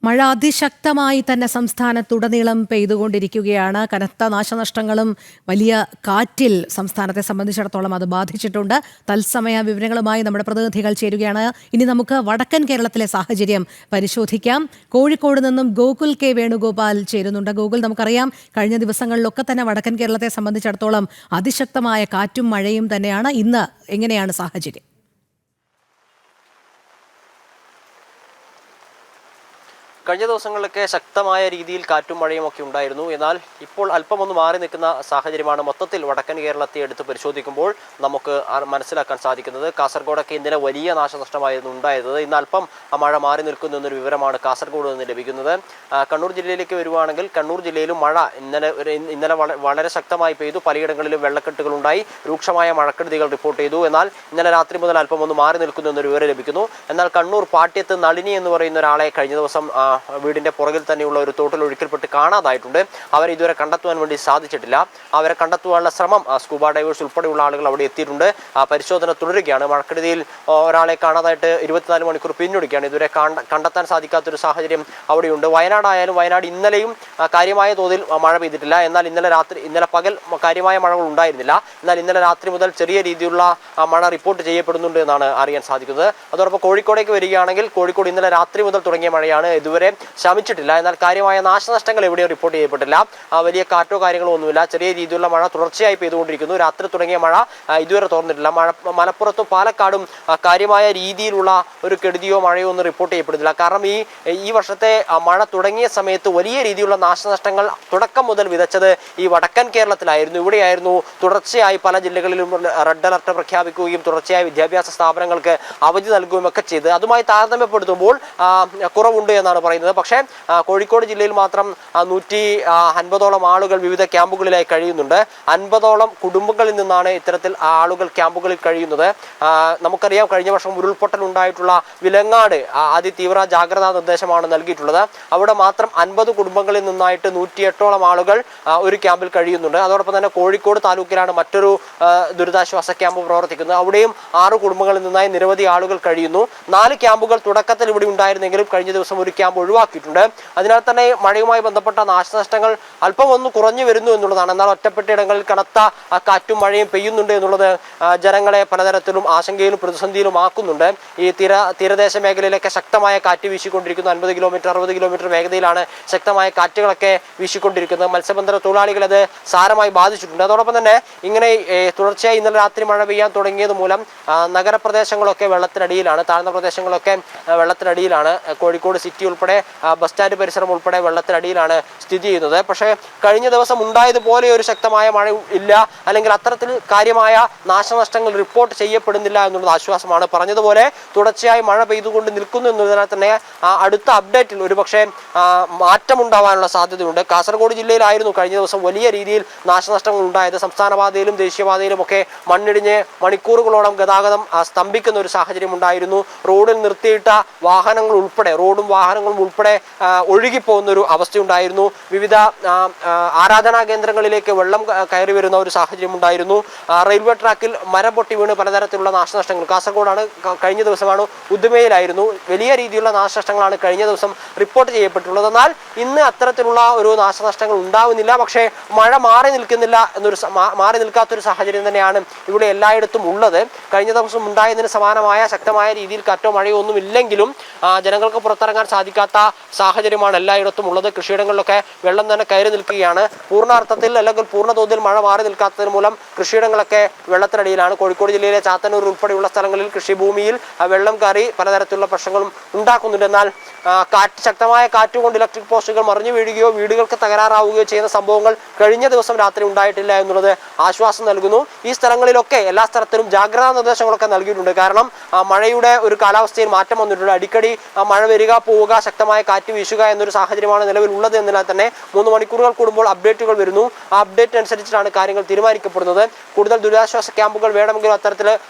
മഴ അതിശക്തമായി തന്നെ സംസ്ഥാനത്തുടനീളം പെയ്തുകൊണ്ടിരിക്കുകയാണ്. കനത്ത നാശനഷ്ടങ്ങളും വലിയ കാറ്റിൽ സംസ്ഥാനത്തെ സംബന്ധിച്ചിടത്തോളം അത് ബാധിച്ചിട്ടുണ്ട്. തത്സമയ വിവരങ്ങളുമായി നമ്മുടെ പ്രതിനിധികൾ ചേരുകയാണ്. ഇനി നമുക്ക് വടക്കൻ കേരളത്തിലെ സാഹചര്യം പരിശോധിക്കാം. കോഴിക്കോട് നിന്നും ഗോകുൽ കെ വേണുഗോപാൽ ചേരുന്നുണ്ട്. ഗോകുൽ, നമുക്കറിയാം കഴിഞ്ഞ ദിവസങ്ങളിലൊക്കെ തന്നെ വടക്കൻ കേരളത്തെ സംബന്ധിച്ചിടത്തോളം അതിശക്തമായ കാറ്റും മഴയും തന്നെയാണ്. ഇന്ന് എങ്ങനെയാണ് സാഹചര്യം? കഴിഞ്ഞ ദിവസങ്ങളിലൊക്കെ ശക്തമായ രീതിയിൽ കാറ്റും മഴയും ഒക്കെ ഉണ്ടായിരുന്നു. എന്നാൽ ഇപ്പോൾ അല്പമൊന്ന് മാറി നിൽക്കുന്ന സാഹചര്യമാണ് മൊത്തത്തിൽ വടക്കൻ കേരളത്തെ എടുത്ത് പരിശോധിക്കുമ്പോൾ നമുക്ക് മനസ്സിലാക്കാൻ സാധിക്കുന്നത്. കാസർഗോഡൊക്കെ ഇന്നലെ വലിയ നാശനഷ്ടമായിരുന്നു ഉണ്ടായത്. ഇന്ന് അല്പം മഴ മാറി നിൽക്കുന്നു എന്നൊരു വിവരമാണ് കാസർഗോഡ് നിന്ന് ലഭിക്കുന്നത്. കണ്ണൂർ ജില്ലയിലേക്ക് വരുവാണെങ്കിൽ കണ്ണൂർ ജില്ലയിലും മഴ ഇന്നലെ വളരെ ശക്തമായി പെയ്തു. പലയിടങ്ങളിലും വെള്ളക്കെട്ടുകൾ ഉണ്ടായി, രൂക്ഷമായ മഴക്കെടുതികൾ റിപ്പോർട്ട് ചെയ്തു. എന്നാൽ ഇന്നലെ രാത്രി മുതൽ അല്പം ഒന്ന് മാറി നിൽക്കുന്നു എന്നൊരു വിവരം ലഭിക്കുന്നു. എന്നാൽ കണ്ണൂർ പാട്യത്ത് നളിനി എന്ന് പറയുന്ന ഒരാളെ കഴിഞ്ഞ ദിവസം വീടിന്റെ പുറകിൽ തന്നെയുള്ള ഒരു തോട്ടിൽ ഒഴുക്കിൽപ്പെട്ട് കാണാതായിട്ടുണ്ട്. അവരെ ഇതുവരെ കണ്ടെത്തുവാൻ വേണ്ടി സാധിച്ചിട്ടില്ല. അവരെ കണ്ടെത്തുവാനുള്ള ശ്രമം സ്കൂബ ഡൈവേഴ്സ് ഉൾപ്പെടെയുള്ള ആളുകൾ അവിടെ എത്തിയിട്ടുണ്ട്. പരിശോധന തുടരുകയാണ്. മഴക്കെടുതിയിൽ ഒരാളെ കാണാതായിട്ട് 24 മണിക്കൂർ പിന്നിടുകയാണ്. ഇതുവരെ കണ്ടെത്താൻ സാധിക്കാത്തൊരു സാഹചര്യം അവിടെയുണ്ട്. വയനാടായാലും വയനാട് ഇന്നലെയും കാര്യമായ തോതിൽ മഴ പെയ്തിട്ടില്ല. എന്നാൽ ഇന്നലെ പകൽ കാര്യമായ മഴകൾ ഉണ്ടായിരുന്നില്ല. എന്നാൽ ഇന്നലെ രാത്രി മുതൽ ചെറിയ രീതിയിലുള്ള മഴ റിപ്പോർട്ട് ചെയ്യപ്പെടുന്നുണ്ട് എന്നാണ് അറിയാൻ സാധിക്കുന്നത്. അതോടൊപ്പം കോഴിക്കോടേക്ക് വരികയാണെങ്കിൽ കോഴിക്കോട് ഇന്നലെ രാത്രി മുതൽ തുടങ്ങിയ മഴയാണ്. ഇതുവരെ ശമിച്ചിട്ടില്ല. എന്നാൽ കാര്യമായ നാശനഷ്ടങ്ങൾ എവിടെയും റിപ്പോർട്ട് ചെയ്യപ്പെട്ടില്ല. വലിയ കാറ്റോ കാര്യങ്ങളോ ഒന്നുമില്ല. ചെറിയ രീതിയിലുള്ള മഴ തുടർച്ചയായി പെയ്തുകൊണ്ടിരിക്കുന്നു. രാത്രി തുടങ്ങിയ മഴ ഇതുവരെ തുറന്നിട്ടില്ല. മലപ്പുറത്തും പാലക്കാടും കാര്യമായ രീതിയിലുള്ള ഒരു കെടുതിയോ മഴയോ ഒന്നും റിപ്പോർട്ട് ചെയ്യപ്പെടുന്നില്ല. കാരണം ഈ വർഷത്തെ മഴ തുടങ്ങിയ സമയത്ത് വലിയ രീതിയിലുള്ള നാശനഷ്ടങ്ങൾ തുടക്കം മുതൽ വിതച്ചത് ഈ വടക്കൻ കേരളത്തിലായിരുന്നു. ഇവിടെയായിരുന്നു തുടർച്ചയായി പല ജില്ലകളിലും റെഡ് അലർട്ട് പ്രഖ്യാപിക്കുകയും തുടർച്ചയായി വിദ്യാഭ്യാസ സ്ഥാപനങ്ങൾക്ക് അവധി നൽകുകയും ഒക്കെ ചെയ്ത് അതുമായി താരതമ്യപ്പെടുത്തുമ്പോൾ കുറവുണ്ട് എന്നാണ് പറയുന്നത്. പക്ഷേ കോഴിക്കോട് ജില്ലയിൽ മാത്രം 150ഓളം ആളുകൾ വിവിധ ക്യാമ്പുകളിലായി കഴിയുന്നുണ്ട്. 50ഓളം കുടുംബങ്ങളിൽ നിന്നാണ് ഇത്തരത്തിൽ ആളുകൾ ക്യാമ്പുകളിൽ കഴിയുന്നത്. നമുക്കറിയാം കഴിഞ്ഞ വർഷം ഉരുൾപൊട്ടൽ ഉണ്ടായിട്ടുള്ള വിലങ്ങാട് അതിതീവ്ര ജാഗ്രതാ നിർദ്ദേശമാണ് നൽകിയിട്ടുള്ളത്. അവിടെ മാത്രം 50 കുടുംബങ്ങളിൽ നിന്നായിട്ട് 108ഓളം ആളുകൾ ഒരു ക്യാമ്പിൽ കഴിയുന്നുണ്ട്. അതോടൊപ്പം തന്നെ കോഴിക്കോട് താലൂക്കിലാണ് മറ്റൊരു ദുരിതാശ്വാസ ക്യാമ്പ് പ്രവർത്തിക്കുന്നത്. അവിടെയും 6 കുടുംബങ്ങളിൽ നിന്നായി നിരവധി ആളുകൾ കഴിയുന്നു. 4 ക്യാമ്പുകൾ തുടക്കത്തിൽ ഇവിടെ ഉണ്ടായിരുന്നെങ്കിലും കഴിഞ്ഞ ദിവസം ഒരു ക്യാമ്പ് ഒഴിവാക്കിയിട്ടുണ്ട്. അതിനാൽ തന്നെ മഴയുമായി ബന്ധപ്പെട്ട നാശനഷ്ടങ്ങൾ അല്പം ഒന്ന് കുറഞ്ഞു വരുന്നു എന്നുള്ളതാണ്. എന്നാൽ ഒറ്റപ്പെട്ട ഇടങ്ങളിൽ കനത്ത കാറ്റും മഴയും പെയ്യുന്നുണ്ട് എന്നുള്ളത് ജനങ്ങളെ പലതരത്തിലും ആശങ്കയിലും പ്രതിസന്ധിയിലും ആക്കുന്നുണ്ട്. ഈ തീരദേശ മേഖലയിലൊക്കെ ശക്തമായ കാറ്റ് വീശിക്കൊണ്ടിരിക്കുന്നു. 50 കിലോമീറ്റർ 60 കിലോമീറ്റർ വേഗതയിലാണ് ശക്തമായ കാറ്റുകളൊക്കെ വീശിക്കൊണ്ടിരിക്കുന്നത്. മത്സ്യബന്ധന തൊഴിലാളികൾ അത് സാരമായി ബാധിച്ചിട്ടുണ്ട്. അതോടൊപ്പം തന്നെ ഇങ്ങനെ തുടർച്ചയായി ഇന്നലെ രാത്രി മഴ പെയ്യാൻ തുടങ്ങിയത് മൂലം നഗരപ്രദേശങ്ങളൊക്കെ വെള്ളത്തിനടിയിലാണ്. താഴ്ന്ന പ്രദേശങ്ങളൊക്കെ വെള്ളത്തിനടിയിലാണ്. കോഴിക്കോട് സിറ്റി ഉൾപ്പെടെ ബസ് സ്റ്റാൻഡ് പരിസരം ഉൾപ്പെടെ വെള്ളത്തിനടിയിലാണ് സ്ഥിതി ചെയ്യുന്നത്. പക്ഷേ കഴിഞ്ഞ ദിവസം ഉണ്ടായതുപോലെ ഒരു ശക്തമായ മഴ ഇല്ല, അല്ലെങ്കിൽ അത്തരത്തിൽ കാര്യമായ നാശനഷ്ടങ്ങൾ റിപ്പോർട്ട് ചെയ്യപ്പെടുന്നില്ല എന്നുള്ളത് ആശ്വാസമാണ്. പറഞ്ഞതുപോലെ തുടർച്ചയായി മഴ പെയ്തുകൊണ്ട് നിൽക്കുന്നു എന്നതിനാൽ തന്നെ അടുത്ത അപ്ഡേറ്റിൽ ഒരുപക്ഷെ മാറ്റമുണ്ടാവാനുള്ള സാധ്യതയുണ്ട്. കാസർഗോഡ് ജില്ലയിലായിരുന്നു കഴിഞ്ഞ ദിവസം വലിയ രീതിയിൽ നാശനഷ്ടങ്ങൾ ഉണ്ടായത്. സംസ്ഥാന പാതയിലും ദേശീയപാതയിലും ഒക്കെ മണ്ണിടിഞ്ഞ് മണിക്കൂറുകളോളം ഗതാഗതം സ്തംഭിക്കുന്ന ഒരു സാഹചര്യം ഉണ്ടായിരുന്നു. റോഡിൽ നിർത്തിയിട്ട വാഹനങ്ങൾ ഉൾപ്പെടെ വാഹനങ്ങളും ഉൾപ്പെടെ ഒഴുകിപ്പോകുന്ന ഒരു അവസ്ഥയുണ്ടായിരുന്നു. വിവിധ ആരാധനാ കേന്ദ്രങ്ങളിലേക്ക് വെള്ളം കയറി വരുന്ന ഒരു സാഹചര്യം ഉണ്ടായിരുന്നു. റെയിൽവേ ട്രാക്കിൽ മരം പൊട്ടി വീണ് പലതരത്തിലുള്ള നാശനഷ്ടങ്ങൾ കാസർഗോഡാണ്. കഴിഞ്ഞ ദിവസമാണ് ഉദുമയിലായിരുന്നു. വലിയ രീതിയിലുള്ള നാശനഷ്ടങ്ങളാണ് കഴിഞ്ഞ ദിവസം റിപ്പോർട്ട് ചെയ്യപ്പെട്ടുള്ളത്. എന്നാൽ ഇന്ന് അത്തരത്തിലുള്ള ഒരു നാശനഷ്ടങ്ങൾ ഉണ്ടാവുന്നില്ല. പക്ഷേ മഴ മാറി നിൽക്കാത്തൊരു സാഹചര്യം തന്നെയാണ് ഇവിടെ എല്ലായിടത്തും ഉള്ളത്. കഴിഞ്ഞ ദിവസം ഉണ്ടായതിന് സമാനമായ ശക്തമായ രീതിയിൽ കാറ്റോ മഴയോ ഒന്നും ഇല്ലെങ്കിലും ജനങ്ങൾക്ക് പുറത്തിറങ്ങാൻ സാധിക്കാത്ത സാഹചര്യമാണ് എല്ലായിടത്തും ഉള്ളത്. കൃഷിയിടങ്ങളിലൊക്കെ വെള്ളം തന്നെ കയറി നിൽക്കുകയാണ്. പൂർണ്ണാർത്ഥത്തിൽ അല്ലെങ്കിൽ പൂർണ്ണതോതിൽ മഴ മാറി നിൽക്കാത്തതിന് മൂലം കൃഷിയിടങ്ങളൊക്കെ വെള്ളത്തിനടിയിലാണ്. കോഴിക്കോട് ജില്ലയിലെ ചാത്തന്നൂർ ഉൾപ്പെടെയുള്ള സ്ഥലങ്ങളിൽ കൃഷിഭൂമിയിൽ വെള്ളം കയറി പലതരത്തിലുള്ള പ്രശ്നങ്ങളും ഉണ്ടാക്കുന്നുണ്ട്. എന്നാൽ ശക്തമായ കാറ്റുകൊണ്ട് ഇലക്ട്രിക് പോസ്റ്റുകൾ മറിഞ്ഞു വീഴുകയോ വീടുകൾക്ക് തകരാറാവുകയോ ചെയ്യുന്ന സംഭവങ്ങൾ കഴിഞ്ഞ ദിവസം രാത്രി ഉണ്ടായിട്ടില്ല എന്നുള്ളത് ആശ്വാസം നൽകുന്നു. ഈ സ്ഥലങ്ങളിലൊക്കെ എല്ലാ സ്ഥലത്തിലും ജാഗ്രതാ നിർദ്ദേശങ്ങളൊക്കെ നൽകിയിട്ടുണ്ട്. കാരണം മഴയുടെ ഒരു കാലാവസ്ഥയിൽ മാറ്റം വന്നിട്ടുണ്ട്. അടിക്കടി മഴ വരിക പോവുക, ശക്തമായ കാറ്റ് വീശുക എന്നൊരു സാഹചര്യമാണ് നിലവിലുള്ളത്. എന്നാൽ തന്നെ 3 മണിക്കൂറുകൾ കൂടുമ്പോൾ അപ്ഡേറ്റുകൾ വരുന്നു. ആ അപ്ഡേറ്റ് അനുസരിച്ചിട്ടാണ് കാര്യങ്ങൾ തീരുമാനിക്കപ്പെടുന്നത്. കൂടുതൽ ദുരിതാശ്വാസ ക്യാമ്പുകൾ വേണമെങ്കിലും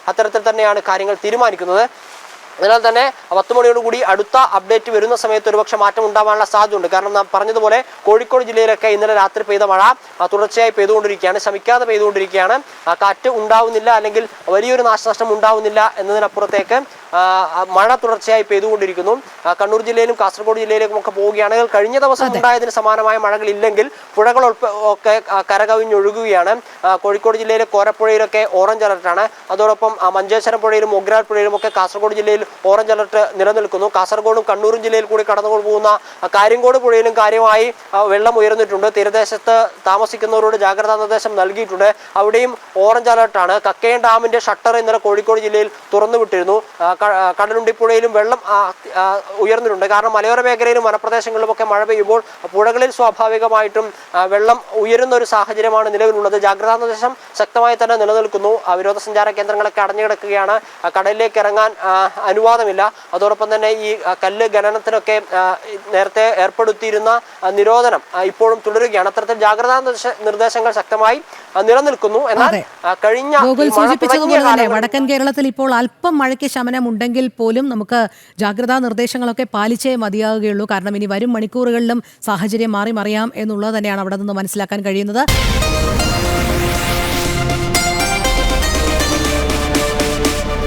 അത്തരത്തിൽ തന്നെയാണ് കാര്യങ്ങൾ തീരുമാനിക്കുന്നത്. അതിനാൽ തന്നെ 10 മണിയോടുകൂടി അടുത്ത അപ്ഡേറ്റ് വരുന്ന സമയത്ത് ഒരുപക്ഷെ മാറ്റം ഉണ്ടാവാനുള്ള സാധ്യതയുണ്ട്. കാരണം നാം പറഞ്ഞതുപോലെ കോഴിക്കോട് ജില്ലയിലൊക്കെ ഇന്നലെ രാത്രി പെയ്ത മഴ തുടർച്ചയായി പെയ്തുകൊണ്ടിരിക്കുകയാണ്, ശമിക്കാതെ പെയ്തുകൊണ്ടിരിക്കുകയാണ്. കാറ്റ് ഉണ്ടാവുന്നില്ല, അല്ലെങ്കിൽ വലിയൊരു നാശനഷ്ടം ഉണ്ടാവുന്നില്ല എന്നതിനപ്പുറത്തേക്ക് മഴ തുടർച്ചയായി പെയ്തുകൊണ്ടിരിക്കുന്നു. കണ്ണൂർ ജില്ലയിലും കാസർഗോഡ് ജില്ലയിലേക്കും ഒക്കെ പോവുകയാണെങ്കിൽ കഴിഞ്ഞ ദിവസം ഉണ്ടായതിന് സമാനമായ മഴകൾ ഇല്ലെങ്കിൽ പുഴകൾ ഒക്കെ കരകവിഞ്ഞൊഴുകുകയാണ്. കോഴിക്കോട് ജില്ലയിലെ കോരപ്പുഴയിലൊക്കെ ഓറഞ്ച് അലർട്ടാണ്. അതോടൊപ്പം മഞ്ചേശ്വരം പുഴയിലും ഒഗ്രാൽ പുഴയിലും ഒക്കെ കാസർഗോഡ് ജില്ലയിൽ ഓറഞ്ച് അലർട്ട് നിലനിൽക്കുന്നു. കാസർഗോഡും കണ്ണൂരും ജില്ലയിൽ കൂടി കടന്നുകൊണ്ട് പോകുന്ന കാര്യങ്കോട് പുഴയിലും കാര്യമായി വെള്ളം ഉയർന്നിട്ടുണ്ട്. തീരദേശത്ത് താമസിക്കുന്നവരോട് ജാഗ്രതാ നിർദ്ദേശം നൽകിയിട്ടുണ്ട്. അവിടെയും ഓറഞ്ച് അലർട്ടാണ്. കക്കയം ഡാമിന്റെ ഷട്ടർ ഇന്നലെ കോഴിക്കോട് ജില്ലയിൽ തുറന്നുവിട്ടിരുന്നു. കടലുണ്ടിപ്പുഴയിലും വെള്ളം ഉയർന്നിട്ടുണ്ട്. കാരണം മലയോര മേഖലയിലും വനപ്രദേശങ്ങളിലുമൊക്കെ മഴ പെയ്യുമ്പോൾ പുഴകളിൽ സ്വാഭാവികമായിട്ടും വെള്ളം ഉയരുന്ന ഒരു സാഹചര്യമാണ് നിലവിലുള്ളത്. ജാഗ്രതാ നിർദ്ദേശം ശക്തമായി തന്നെ നിലനിൽക്കുന്നു. വിനോദസഞ്ചാര കേന്ദ്രങ്ങളൊക്കെ അടഞ്ഞു കിടക്കുകയാണ്. കടലിലേക്ക് ഇറങ്ങാൻ അനുവാദമില്ല. അതോടൊപ്പം തന്നെ ഈ കല്ല് ഖനനത്തിനൊക്കെ നേരത്തെ ഏർപ്പെടുത്തിയിരുന്ന നിരോധനം ഇപ്പോഴും തുടരുകയാണ്. അത്തരത്തിൽ ജാഗ്രതാ നിർദ്ദേശങ്ങൾ ശക്തമായി നിലനിൽക്കുന്നു. എന്നാൽ കഴിഞ്ഞ സൂചിപ്പിച്ചതുപോലെ തന്നെ വടക്കൻ കേരളത്തിൽ ഇപ്പോൾ അല്പം മഴയ്ക്ക് ശമനമുണ്ടെങ്കിൽ പോലും നമുക്ക് ജാഗ്രതാ നിർദ്ദേശങ്ങളൊക്കെ പാലിച്ചേ മതിയാവുകയുള്ളൂ. കാരണം ഇനി വരും മണിക്കൂറുകളിലും സാഹചര്യം മാറി മറിയാം എന്നുള്ളത് തന്നെയാണ് അവിടെ നിന്ന് മനസ്സിലാക്കാൻ കഴിയുന്നത്.